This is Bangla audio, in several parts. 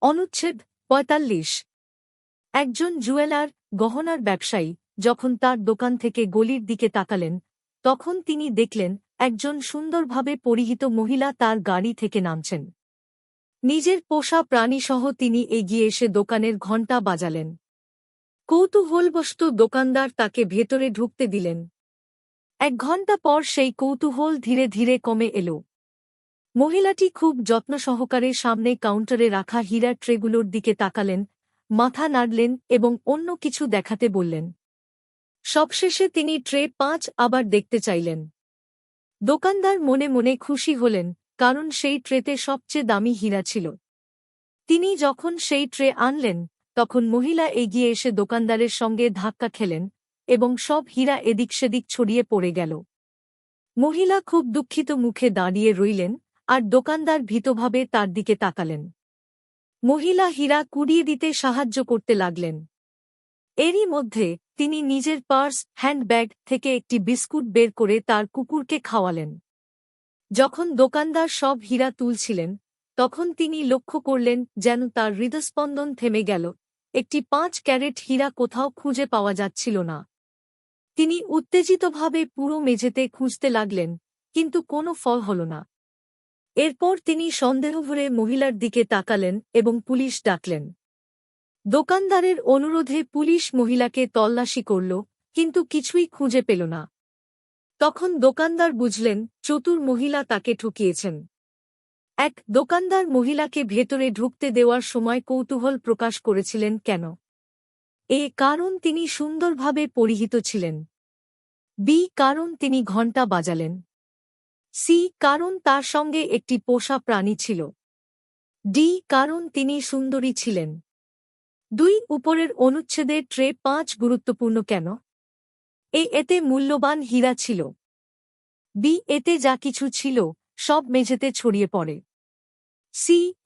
অনুচ্ছেদ ৪৫। একজন জুয়েলার, গহনার ব্যবসায়ী যখন তার দোকান থেকে গলির দিকে তাকালেন, তখন তিনি দেখলেন একজন সুন্দরভাবে পরিহিত মহিলা তার গাড়ি থেকে নামছেন। নিজের পোষা প্রাণীসহ তিনি এগিয়ে এসে দোকানের ঘণ্টা বাজালেন। কৌতূহলবশত দোকানদার তাকে ভেতরে ঢুকতে দিলেন। ১ ঘণ্টা পর সেই কৌতূহল ধীরে ধীরে কমে এল। মহিলাটি খুব যত্ন সহকারে সামনে কাউন্টারে রাখা হীরার ট্রেগুলোর দিকে তাকালেন, মাথা নাড়লেন এবং অন্য কিছু দেখাতে বললেন। সবশেষে তিনি ট্রে ৫ আবার দেখতে চাইলেন। দোকানদার মনে মনে খুশি হলেন, কারণ সেই ট্রেতে সবচেয়ে দামি হীরা ছিল। তিনি যখন সেই ট্রে আনলেন, তখন মহিলা এগিয়ে এসে দোকানদারের সঙ্গে ধাক্কা খেলেন এবং সব হীরা এদিক সেদিক ছড়িয়ে পড়ে গেল। মহিলা খুব দুঃখিত মুখে দাঁড়িয়ে রইলেন, আর দোকানদার ভীতভাবে তার দিকে তাকালেন। মহিলা হীরা কুড়িয়ে দিতে সাহায্য করতে লাগলেন। এরই মধ্যে তিনি নিজের পার্স, হ্যান্ডব্যাগ থেকে একটি বিস্কুট বের করে তার কুকুরকে খাওয়ালেন। যখন দোকানদার সব হীরা তুলছিলেন, তখন তিনি লক্ষ্য করলেন যেন তার হৃদস্পন্দন থেমে গেল। একটি ৫ ক্যারেট হীরা কোথাও খুঁজে পাওয়া যাচ্ছিল না। তিনি উত্তেজিতভাবে পুরো মেঝেতে খুঁজতে লাগলেন, কিন্তু কোনো ফল হল না। এরপর তিনি সন্দেহভরে মহিলার দিকে তাকালেন এবং পুলিশ ডাকলেন। দোকানদারের অনুরোধে পুলিশ মহিলাকে তল্লাশি করল, কিন্তু কিছুই খুঁজে পেল না। তখন দোকানদার বুঝলেন চতুর মহিলা তাকে ঠকিয়েছেন। দোকানদার মহিলাকে ভেতরে ঢুকতে দেওয়ার সময় কৌতূহল প্রকাশ করেছিলেন কেন? কারণ তিনি সুন্দরভাবে পরিহিত ছিলেন। কারণ তিনি ঘণ্টা বাজালেন। কারণ তার সঙ্গে একটি পোষা প্রাণী ছিল। কারণ তিনি সুন্দরী ছিলেন। উপরের অনুচ্ছেদে ট্রে ৫ গুরুত্বপূর্ণ কেন? এতে মূল্যবান হীরা ছিল। এতে যা কিছু ছিল সব মেঝেতে ছড়িয়ে পড়ে।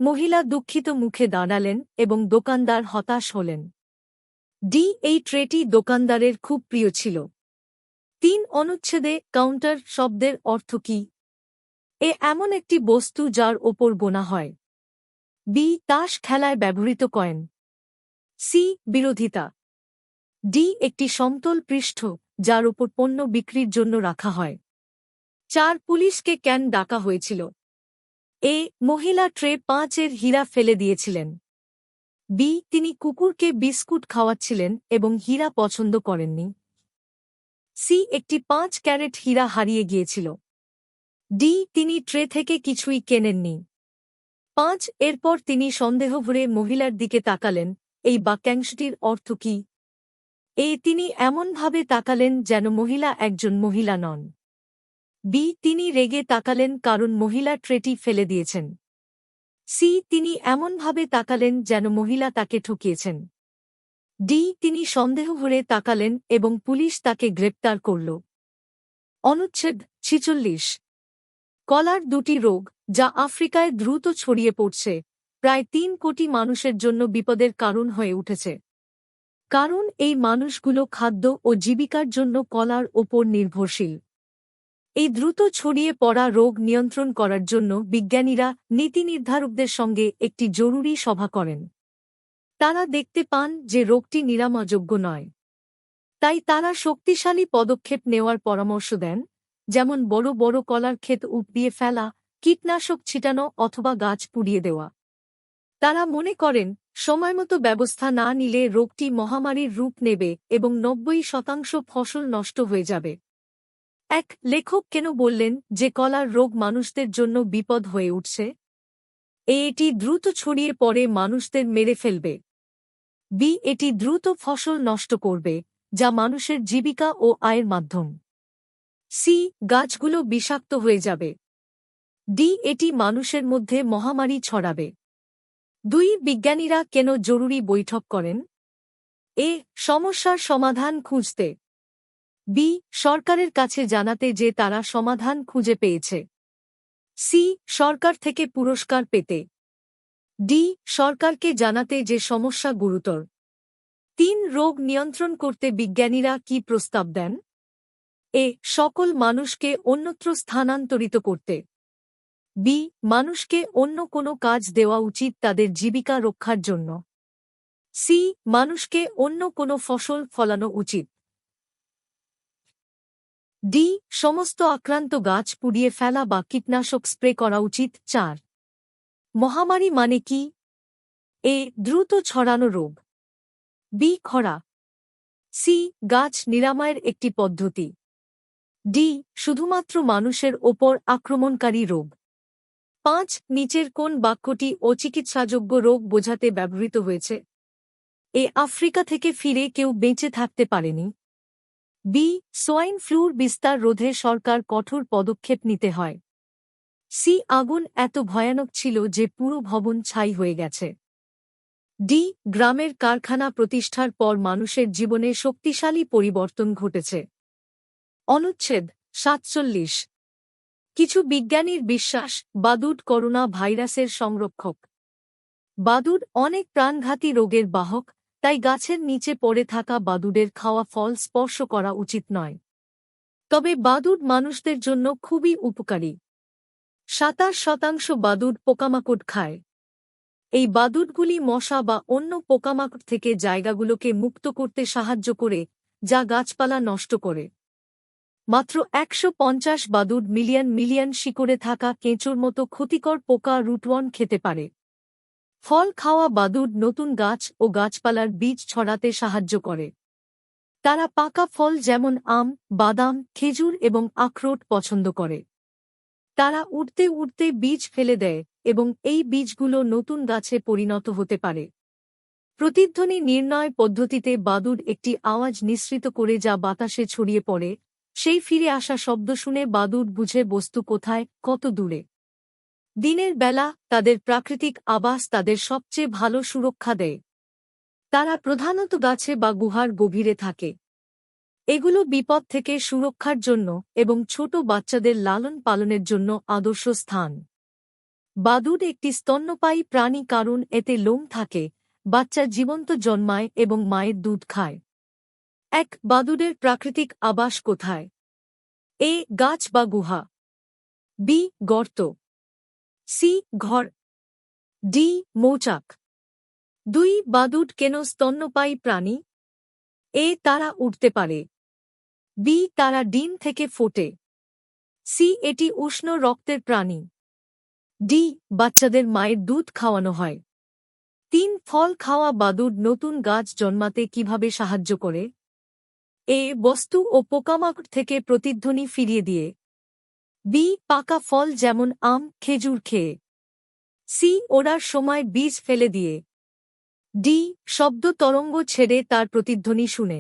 মহিলা দুঃখিত মুখে দাঁড়ালেন এবং দোকানদার হতাশ হলেন। এই ট্রেটি দোকানদারের খুব প্রিয় ছিল। ৩ অনুচ্ছেদে কাউন্টার শব্দের অর্থ কি? এমন একটি বস্তু যার ওপর গোনা হয়। তাস খেলায় ব্যবহৃত কয়েন। বিরোধিতা। একটি সমতল পৃষ্ঠ যার উপর পণ্য বিক্রির জন্য রাখা হয়। ৪ পুলিশকে কেন ডাকা হয়েছিল? মহিলা ট্রে ৫ এর হীরা ফেলে দিয়েছিলেন। তিনি কুকুরকে বিস্কুট খাওয়াচ্ছিলেন এবং হীরা পছন্দ করেননি। একটি ৫ ক্যারেট হীরা হারিয়ে গিয়েছিল। তিনি ট্রে থেকে কিছুই কেনেননি। ৫ এরপর তিনি সন্দেহভরে মহিলার দিকে তাকালেন। এই বাক্যাংশটির অর্থ কি? তিনি এমনভাবে তাকালেন যেন মহিলা একজন মহিলা নন। তিনি রেগে তাকালেন কারণ মহিলা ট্রেটি ফেলে দিয়েছেন। তিনি এমনভাবে তাকালেন যেন মহিলা তাকে ঠকিয়েছেন। তিনি সন্দেহভরে তাকালেন এবং পুলিশ তাকে গ্রেপ্তার করল। অনুচ্ছেদ ৪৬। কলার ২টি রোগ যা আফ্রিকায় দ্রুত ছড়িয়ে পড়ছে, প্রায় ৩ কোটি মানুষের জন্য বিপদের কারণ হয়ে উঠেছে। কারণ এই মানুষগুলো খাদ্য ও জীবিকার জন্য কলার ওপর নির্ভরশীল। এই দ্রুত ছড়িয়ে পড়া রোগ নিয়ন্ত্রণ করার জন্য বিজ্ঞানীরা নীতিনির্ধারকদের সঙ্গে একটি জরুরি সভা করেন। তারা দেখতে পান যে রোগটি নিরাময়যোগ্য নয়। তাই তারা শক্তিশালী পদক্ষেপ নেওয়ার পরামর্শ দেন, যেমন বড় বড় কলার ক্ষেত উপড়িয়ে ফেলা, কীটনাশক ছিটানো অথবা গাছ পুড়িয়ে দেওয়া। তারা মনে করেন সময়মতো ব্যবস্থা না নিলে রোগটি মহামারীর রূপ নেবে এবং ৯০% ফসল নষ্ট হয়ে যাবে। লেখক কেন বললেন যে কলার রোগ মানুষদের জন্য বিপদ হয়ে উঠছে? এটি দ্রুত ছড়িয়ে পড়ে মানুষদের মেরে ফেলবে। এটি দ্রুত ফসল নষ্ট করবে, যা মানুষের জীবিকা ও আয়ের মাধ্যম। গাছগুলো বিষাক্ত হয়ে যাবে। এটি মানুষের মধ্যে মহামারী ছড়াবে। বিজ্ঞানীরা কেন জরুরি বৈঠক করেন? সমস্যার সমাধান খুঁজতে। সরকারের কাছে জানাতে যে তারা সমাধান খুঁজে পেয়েছে। সরকার থেকে পুরস্কার পেতে। সরকারকে জানাতে যে সমস্যা গুরুতর। ৩ রোগ নিয়ন্ত্রণ করতে বিজ্ঞানীরা কি প্রস্তাব দেন? সকল মানুষকে অন্যত্র স্থানান্তরিত করতে। বি মানুষকে অন্য কোনো কাজ দেওয়া উচিত তাদের জীবিকা রক্ষার জন্য। সি মানুষকে অন্য কোনো ফসল ফলানো উচিত। ডি সমস্ত আক্রান্ত গাছ পুড়িয়ে ফেলা বা কীটনাশক স্প্রে করা উচিত। 4 মহামারী মানে কি? এ দ্রুত ছড়ানো রোগ। বি খরা। সি গাছ নিরাময়ের একটি পদ্ধতি। ডি শুধুমাত্র মানুষের ওপর আক্রমণকারী রোগ। 5 নিচের কোন বাক্যটি অচিকিৎসাযোগ্য রোগ বোঝাতে ব্যবহৃত হয়েছে? এ আফ্রিকা থেকে ফিরে কেউ বেঁচে থাকতে পারেনি। বি সোয়াইন ফ্লুর বিস্তার রোধে সরকার কঠোর পদক্ষেপ নিতে হয়। সি আগুন এত ভয়ানক ছিল যে পুরো ভবন ছাই হয়ে গেছে। ডি গ্রামের কারখানা প্রতিষ্ঠার পর মানুষের জীবনে শক্তিশালী পরিবর্তন ঘটেছে। অনুচ্ছেদ 47 কিছু বিজ্ঞানীর বিশ্বাস বাদুড় করোনা ভাইরাসের সংরক্ষক। বাদুড় অনেক প্রাণঘাতী রোগের বাহক, তাই গাছের নিচে পড়ে থাকা বাদুড়ের খাওয়া ফল স্পর্শ করা উচিত নয়। তবে বাদুড় মানুষদের জন্য খুবই উপকারী। 27% বাদুড় পোকামাকড় খায়। এই বাদুড়গুলি মশা বা অন্য পোকামাকড় থেকে জায়গাগুলোকে মুক্ত করতে সাহায্য করে, যা গাছপালা নষ্ট করে। মাত্র 150 বাদুড় মিলিয়ন মিলিয়ন শিকড়ে থাকা কেঁচোর মতো ক্ষতিকর পোকা রুটওয়ার্ম খেতে পারে। ফল খাওয়া বাদুড় নতুন গাছ ও গাছপালার বীজ ছড়াতে সাহায্য করে। তারা পাকা ফল যেমন আম, বাদাম, খেজুর এবং আখরোট পছন্দ করে। তারা উড়তে উড়তে বীজ ফেলে দেয় এবং এই বীজগুলো নতুন গাছে পরিণত হতে পারে। প্রতিধ্বনি নির্ণয় পদ্ধতিতে বাদুড় একটি আওয়াজ নিঃসৃত করে যা বাতাসে ছড়িয়ে পড়ে। সেই ফিরে আসা শব্দ শুনে বাদুড় বুঝে বস্তু কোথায়, কত দূরে। দিনের বেলা তাদের প্রাকৃতিক আবাস তাদের সবচেয়ে ভালো সুরক্ষা দেয়। তারা প্রধানত গাছে বা গুহার গভীরে থাকে। এগুলো বিপদ থেকে সুরক্ষার জন্য এবং ছোট বাচ্চাদের লালন পালনের জন্য আদর্শ স্থান। বাদুড় একটি স্তন্যপায়ী প্রাণী কারণ এতে লোম থাকে, বাচ্চা জীবন্ত জন্মায় এবং মায়ের দুধ খায়। বাদুড়ের প্রাকৃতিক আবাস কোথায়? এ গাছ বা গুহা। বি গর্ত। সি ঘর। ডি মৌচাক। 2 বাদুড় কেন স্তন্যপায়ী প্রাণী? এ তারা উড়তে পারে। বি তারা ডিম থেকে ফোটে। সি এটি উষ্ণ রক্তের প্রাণী। ডি বাচ্চাদের মায়ের দুধ খাওয়ানো হয়। 3 ফল খাওয়া বাদুড় নতুন গাছ জন্মাতে কিভাবে সাহায্য করে? এ বস্তু ও পোকামাকড় থেকে প্রতিধ্বনি ফিরিয়ে দিয়ে। বি পাকা ফল যেমন আম, খেজুর খেয়ে। সি ওড়ার সময় বীজ ফেলে দিয়ে। ডি শব্দ তরঙ্গ ছেড়ে তার প্রতিধ্বনি শুনে।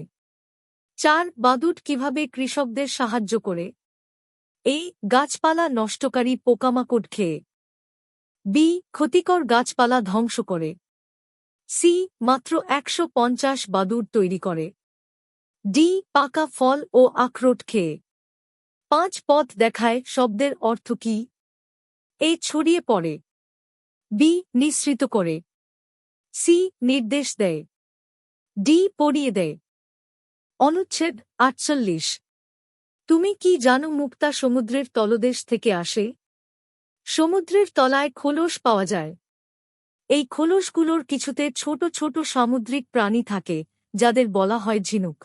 4 বাদুড় কিভাবে কৃষকদের সাহায্য করে? এ গাছপালা নষ্টকারী পোকামাকড় খেয়ে। বি ক্ষতিকর গাছপালা ধ্বংস করে। সি মাত্র 150 বাদুড় তৈরি করে। ডি পাকা ফল ও আখরোট খেয়ে। 5 পথ দেখায় শব্দের অর্থ কি? এ ছড়িয়ে পড়ে। বি নিঃসৃত করে। সি নির্দেশ দেয়। ডি পড়িয়ে দেয়। অনুচ্ছেদ 48 তুমি কি জানো মুক্তা সমুদ্রের তলদেশ থেকে আসে? সমুদ্রের তলায় খোলস পাওয়া যায়। এই খোলসগুলোর কিছুতে ছোট ছোট সামুদ্রিক প্রাণী থাকে, যাদের বলা হয় ঝিনুক।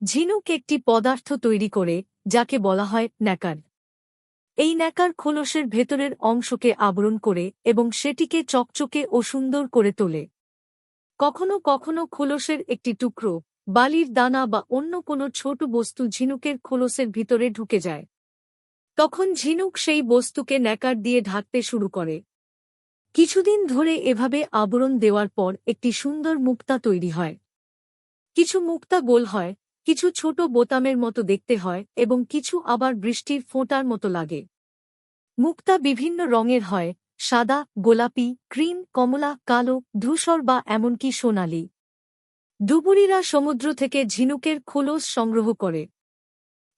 ঝিনুক একটি পদার্থ তৈরি করে, যাকে বলা হয় ন্যাকার। এই ন্যাকার খোলসের ভেতরের অংশকে আবরণ করে এবং সেটিকে চকচকে ও সুন্দর করে তোলে। কখনো কখনো খোলসের একটি টুকরো, বালির দানা বা অন্য কোনো ছোট বস্তু ঝিনুকের খোলসের ভিতরে ঢুকে যায়। তখন ঝিনুক সেই বস্তুকে ন্যাকার দিয়ে ঢাকতে শুরু করে। কিছুদিন ধরে এভাবে আবরণ দেওয়ার পর একটি সুন্দর মুক্তা তৈরি হয়। কিছু মুক্তা গোল হয়, কিছু ছোট বোতামের মতো দেখতে হয় এবং কিছু আবার বৃষ্টির ফোঁটার মতো লাগে। মুক্তা বিভিন্ন রঙের হয়, সাদা, গোলাপি, ক্রিম, কমলা, কালো, ধূসর বা এমনকি সোনালি। ডুবুরিরা সমুদ্র থেকে ঝিনুকের খোলস সংগ্রহ করে।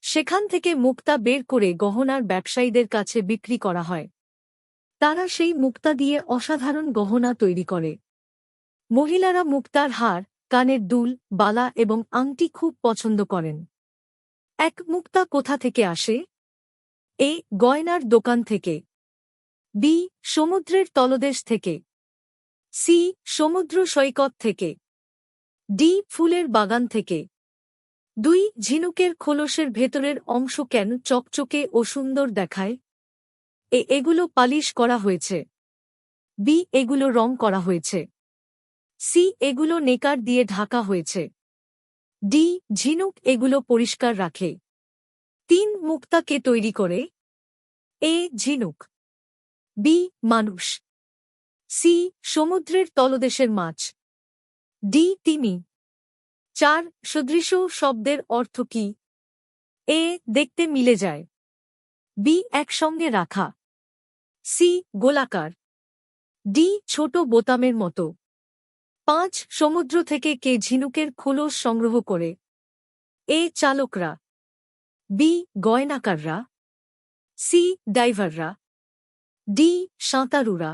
সেখান থেকে মুক্তা বের করে গহনার ব্যবসায়ীদের কাছে বিক্রি করা হয়। তারা সেই মুক্তা দিয়ে অসাধারণ গহনা তৈরি করে। মহিলারা মুক্তার হার, কানের দুল, বালা এবং আংটি খুব পছন্দ করেন। মুক্তা কোথা থেকে আসে? এ গয়নার দোকান থেকে। বি সমুদ্রের তলদেশ থেকে, সি সমুদ্র সৈকত থেকে, ডি ফুলের বাগান থেকে। 2 ঝিনুকের খোলসের ভেতরের অংশ কেন চকচকে ও সুন্দর দেখায়? এগুলো পালিশ করা হয়েছে। বি এগুলো রং করা হয়েছে। সি এগুলো নেকার দিয়ে ঢাকা হয়েছে। ডি ঝিনুক এগুলো পরিষ্কার রাখে। 3 মুক্তা কে তৈরি করে? এ ঝিনুক, বি মানুষ, সি সমুদ্রের তলদেশের মাছ, ডি তিমি। 4 সদৃশ শব্দের অর্থ কি? এ দেখতে মিলে যায়, বি একসঙ্গে রাখা, সি গোলাকার, ডি ছোট বোতামের মতো। 5 সমুদ্র থেকে কে ঝিনুকের খোলস সংগ্রহ করে? এ চালকরা, বি গয়নাকাররা, সি ডাইভাররা, ডি সাঁতারুরা।